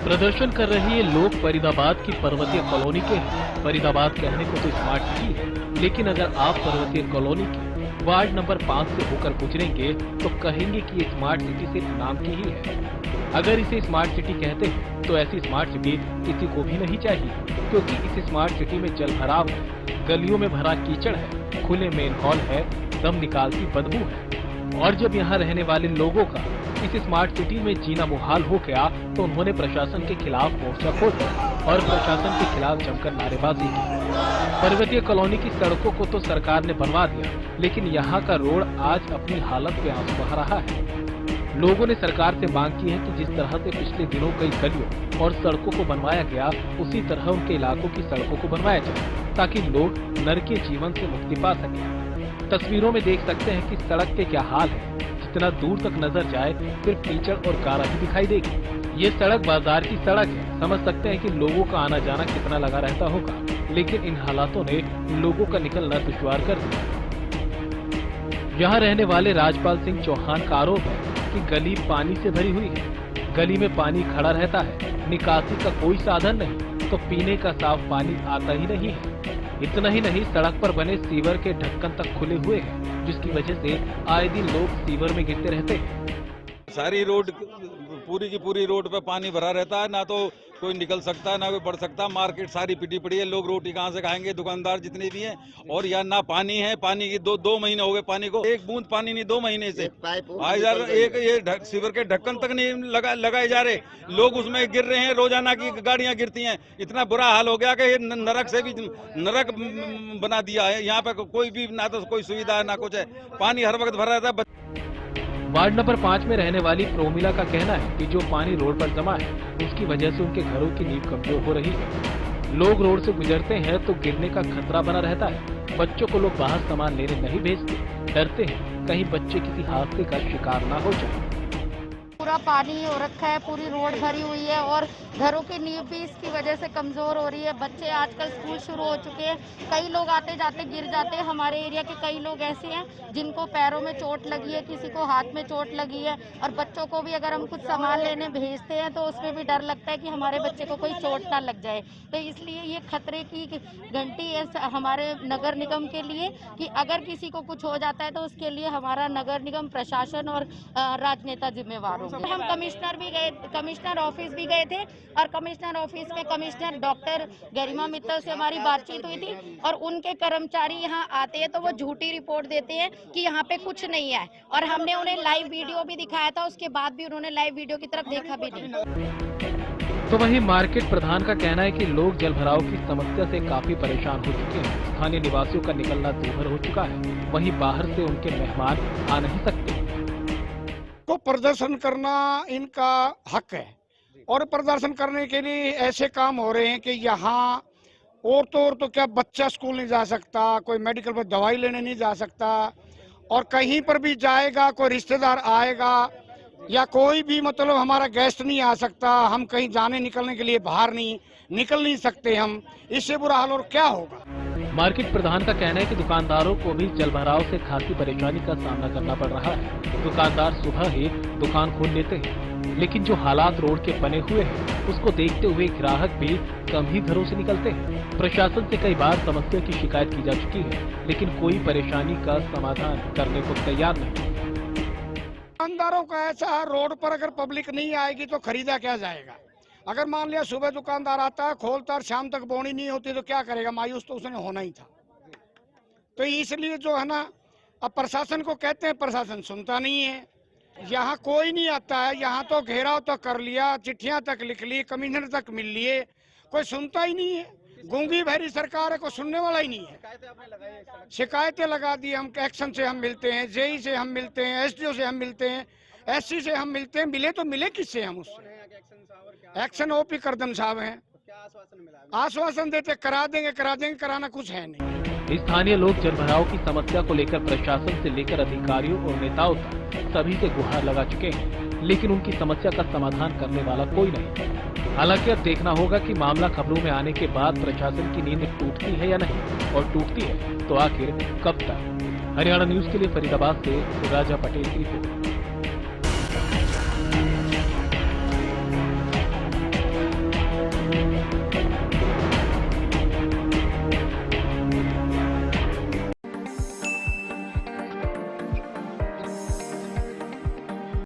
प्रदर्शन कर रहे ये लोग फरीदाबाद की पर्वतीय कॉलोनी के हैं। फरीदाबाद कहने को तो स्मार्ट सिटी है, लेकिन अगर आप पर्वतीय कॉलोनी के वार्ड नंबर 5 से होकर गुजरेंगे तो कहेंगे कि ये स्मार्ट सिटी सिर्फ नाम की ही है। अगर इसे स्मार्ट सिटी कहते हैं तो ऐसी स्मार्ट सिटी किसी को भी नहीं चाहिए, क्योंकि इस स्मार्ट सिटी में जल भराव है, गलियों में भरा कीचड़ है, खुले मेन हॉल है, दम निकालती बदबू है। और जब यहाँ रहने वाले लोगों का इस स्मार्ट सिटी में जीना मुहाल हो गया तो उन्होंने प्रशासन के खिलाफ मोर्चा खोला और प्रशासन के खिलाफ जमकर नारेबाजी की। पर्वतीय कॉलोनी की सड़कों को तो सरकार ने बनवा दिया, लेकिन यहाँ का रोड आज अपनी हालत पे आंसू बहा रहा है। लोगों ने सरकार से मांग की है कि जिस तरह से पिछले दिनों कई गलियों और सड़कों को बनवाया गया, उसी तरह उनके इलाकों की सड़कों को बनवाया जाए, ताकि लोग नरकीय जीवन से मुक्ति पा सकें। तस्वीरों में देख सकते हैं कि सड़क के क्या हाल है। जितना दूर तक नजर जाए सिर्फ कीचड़ और गारा ही दिखाई देगी। ये सड़क बाजार की सड़क है। समझ सकते हैं कि लोगों का आना जाना कितना लगा रहता होगा, लेकिन इन हालातों ने लोगों का निकलना दुश्वार कर दिया। यहाँ रहने वाले राजपाल सिंह चौहान का आरोप है कि गली पानी से भरी हुई है। गली में पानी खड़ा रहता है, निकासी का कोई साधन नहीं, तो पीने का साफ पानी आता ही नहीं है। इतना ही नहीं, सड़क पर बने सीवर के ढक्कन तक खुले हुए हैं, जिसकी वजह से आए दिन लोग सीवर में गिरते रहते हैं। सारी रोड पूरी की पूरी रोड पे पानी भरा रहता है, ना तो कोई निकल सकता है ना कोई बढ़ सकता है। मार्केट सारी पिटी पड़ी है, लोग रोटी कहाँ से खाएंगे, दुकानदार जितने भी हैं। और यहाँ ना पानी है, पानी की दो महीने हो गए, पानी को एक बूंद पानी नहीं 2 महीने से। आज यार एक ये सीवर के ढक्कन तक नहीं लगाए जा रहे, लोग उसमें गिर रहे हैं, रोजाना की गाड़ियां गिरती हैं। इतना बुरा हाल हो गया कि ये नरक से भी नरक बना दिया है। यहाँ पे कोई भी ना तो कोई सुविधा है ना कुछ है, पानी हर वक्त भरा रहता है। वार्ड नंबर 5 में रहने वाली प्रोमिला का कहना है कि जो पानी रोड पर जमा है, उसकी वजह से उनके घरों की नींव कमजोर हो रही है। लोग रोड से गुजरते हैं तो गिरने का खतरा बना रहता है। बच्चों को लोग बाहर सामान लेने नहीं भेजते, डरते हैं कहीं बच्चे किसी हादसे का शिकार ना हो जाए। पूरा पानी हो रखा है, पूरी रोड भरी हुई है और घरों की नींव भी इसकी वजह से कमजोर हो रही है। बच्चे आजकल स्कूल शुरू हो चुके हैं, कई लोग आते जाते गिर जाते हैं। हमारे एरिया के कई लोग ऐसे हैं जिनको पैरों में चोट लगी है, किसी को हाथ में चोट लगी है। और बच्चों को भी अगर हम कुछ सामान लेने भेजते हैं तो उसमें भी डर लगता है कि हमारे बच्चे को कोई चोट ना लग जाए। तो इसलिए ये खतरे की घंटी है हमारे नगर निगम के लिए कि अगर किसी को कुछ हो जाता है तो उसके लिए हमारा नगर निगम प्रशासन और राजनेता जिम्मेवार होंगे। हम कमिश्नर ऑफिस भी गए थे और कमिश्नर ऑफिस में कमिश्नर डॉक्टर गरिमा मित्तल से हमारी बातचीत हुई थी। और उनके कर्मचारी यहाँ आते हैं तो वो झूठी रिपोर्ट देते हैं कि यहाँ पे कुछ नहीं है, और हमने उन्हें लाइव वीडियो भी दिखाया था, उसके बाद भी उन्होंने लाइव वीडियो की तरफ देखा भी नहीं। तो वहीं मार्केट प्रधान का कहना है कि लोग जल भराव की समस्या से काफी परेशान हो चुके हैं। स्थानीय निवासियों का निकलना दूभर हो चुका है, वहीं बाहर से उनके मेहमान आ नहीं सकते। को प्रदर्शन करना इनका हक है, और प्रदर्शन करने के लिए ऐसे काम हो रहे हैं कि यहाँ और तो क्या बच्चा स्कूल नहीं जा सकता, कोई मेडिकल पर दवाई लेने नहीं जा सकता, और कहीं पर भी जाएगा कोई रिश्तेदार आएगा या कोई भी मतलब हमारा गेस्ट नहीं आ सकता। हम कहीं जाने निकलने के लिए बाहर निकल नहीं सकते हम। इससे बुरा हाल और क्या होगा। मार्केट प्रधान का कहना है कि दुकानदारों को भी जल भराव से खासी परेशानी का सामना करना पड़ रहा है। दुकानदार सुबह ही दुकान खोल लेते हैं, लेकिन जो हालात रोड के बने हुए हैं उसको देखते हुए ग्राहक भी कम ही घरों से निकलते हैं। प्रशासन से कई बार समस्या की शिकायत की जा चुकी है, लेकिन कोई परेशानी का समाधान करने को तैयार नहीं। दुकानदारों का ऐसा, रोड पर अगर पब्लिक नहीं आएगी तो खरीदा क्या जाएगा। अगर मान लिया सुबह दुकानदार आता है, खोलता और शाम तक बोनी नहीं होती तो क्या करेगा, मायूस तो उसने होना ही था। तो इसलिए जो है ना, अब प्रशासन को कहते हैं, प्रशासन सुनता नहीं है। यहाँ कोई नहीं आता है, यहाँ तो घेराव तक कर लिया, चिट्ठियां तक लिख ली, कमिश्नर तक मिल लिए, कोई सुनता ही नहीं है। गूंगी भैरी सरकार है, कोई सुनने वाला ही नहीं है। शिकायतें लगा दी, हम एक्शन से हम मिलते हैं, जेई से हम मिलते हैं, एसडीओ से हम मिलते हैं, एससी से हम मिलते हैं, मिले तो मिले किससे हम उससे। एक्शन ओपी करदम साहब हैं, आश्वासन देते करा देंगे, कराना कुछ है नहीं। स्थानीय लोग जल भराव की समस्या को लेकर प्रशासन से लेकर अधिकारियों और नेताओं तक सभी से गुहार लगा चुके हैं, लेकिन उनकी समस्या का समाधान करने वाला कोई नहीं। हालांकि अब देखना होगा कि मामला खबरों में आने के बाद प्रशासन की नींद टूटती है या नहीं, और टूटती है तो आखिर कब तक। हरियाणा न्यूज के लिए फरीदाबाद से राजा पटेल की रिपोर्ट।